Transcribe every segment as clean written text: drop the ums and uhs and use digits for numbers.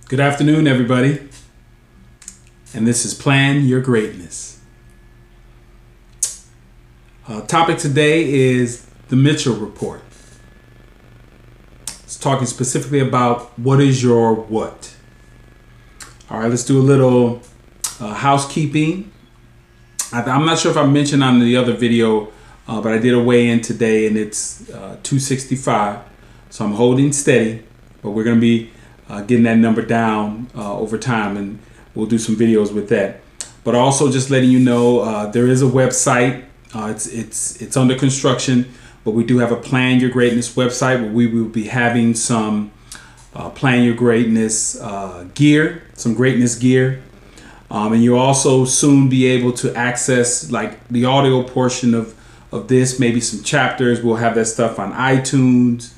Good afternoon, everybody, and this is Plan Your Greatness. Topic today is the Mitchell Report. It's talking specifically about what is your what. All right, let's do a little housekeeping. I'm not sure if I mentioned on the other video, but I did a weigh-in today, and it's 265. So I'm holding steady, but we're going to be getting that number down over time, and we'll do some videos with that. But also just letting you know, there is a website. It's under construction, but we do have a Plan Your Greatness website where we will be having some Plan Your Greatness gear, some greatness gear. And you'll also soon be able to access like the audio portion of this, maybe some chapters. We'll have that stuff on iTunes,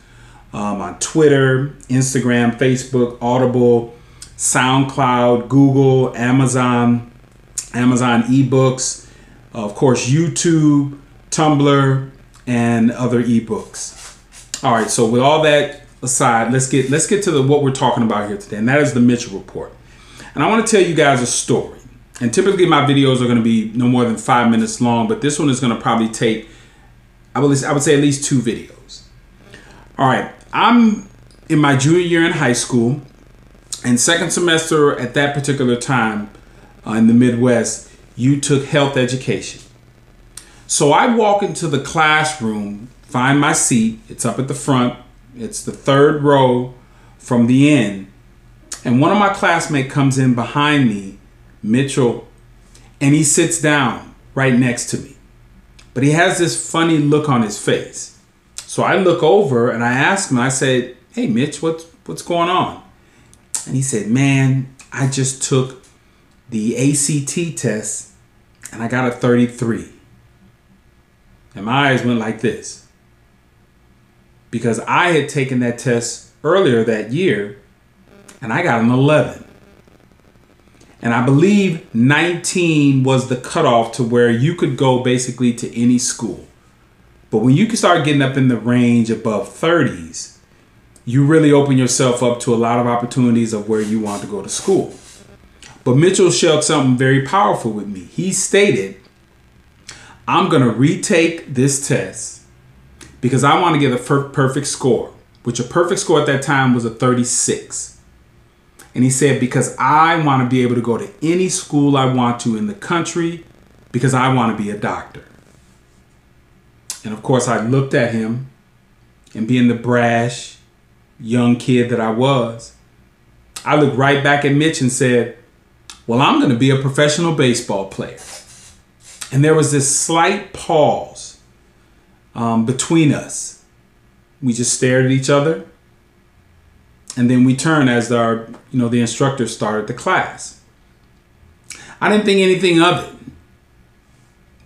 on Twitter, Instagram, Facebook, Audible, SoundCloud, Google, Amazon eBooks, of course, YouTube, Tumblr, and other eBooks. All right, so with all that aside, let's get to what we're talking about here today, and that is the Mitchell Report. And I want to tell you guys a story. And typically my videos are going to be no more than 5 minutes long, but this one is going to probably take, I would say, at least 2 videos. All right, I'm in my junior year in high school, and second semester at that particular time in the Midwest, you took health education. So I walk into the classroom, find my seat. It's up at the front. It's the 3rd row from the end. And one of my classmates comes in behind me, Mitchell, and he sits down right next to me. But he has this funny look on his face. So I look over and I ask him, I said, "Hey, Mitch, what's going on?" And he said, "Man, I just took the ACT test and I got a 33. And my eyes went like this, because I had taken that test earlier that year and I got an 11. And I believe 19 was the cutoff to where you could go basically to any school. But when you can start getting up in the range above 30s, you really open yourself up to a lot of opportunities of where you want to go to school. But Mitchell shared something very powerful with me. He stated, "I'm going to retake this test because I want to get a perfect score," which a perfect score at that time was a 36. And he said, "Because I want to be able to go to any school I want to in the country, because I want to be a doctor." And of course, I looked at him, and being the brash young kid that I was, I looked right back at Mitch and said, "Well, I'm going to be a professional baseball player." And there was this slight pause between us. We just stared at each other. And then we turned as the instructor started the class. I didn't think anything of it.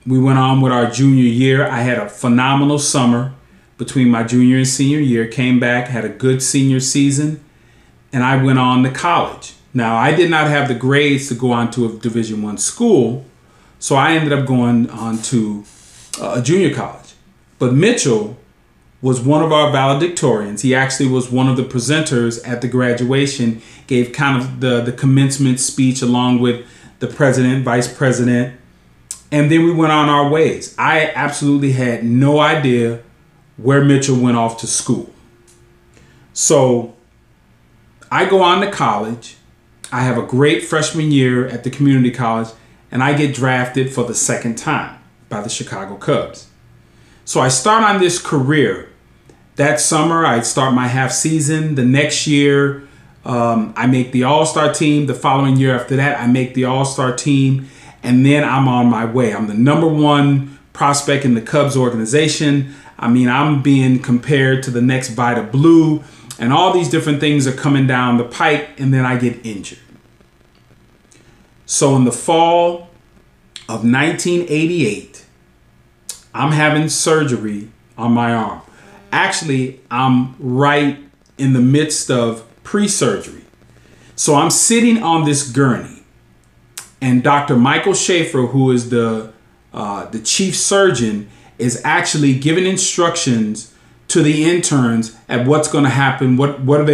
We went on with our junior year. I had a phenomenal summer between my junior and senior year. Came back, had a good senior season, and I went on to college. Now, I did not have the grades to go on to a Division I school, so I ended up going on to a junior college. But Mitchell was one of our valedictorians. He actually was one of the presenters at the graduation, gave kind of the commencement speech along with the president, vice president, and then we went on our ways. I absolutely had no idea where Mitchell went off to school. So I go on to college. I have a great freshman year at the community college, and I get drafted for the 2nd time by the Chicago Cubs. So I start on this career. That summer, I start my half season. The next year, I make the All-Star team. The following year after that, I make the All-Star team. And then I'm on my way. I'm the #1 prospect in the Cubs organization. I mean, I'm being compared to the next Vida Blue. And all these different things are coming down the pike. And then I get injured. So in the fall of 1988, I'm having surgery on my arm. Actually, I'm right in the midst of pre-surgery. So I'm sitting on this gurney, and Dr. Michael Schaefer, who is the chief surgeon, is actually giving instructions to the interns at what's going to happen, what are they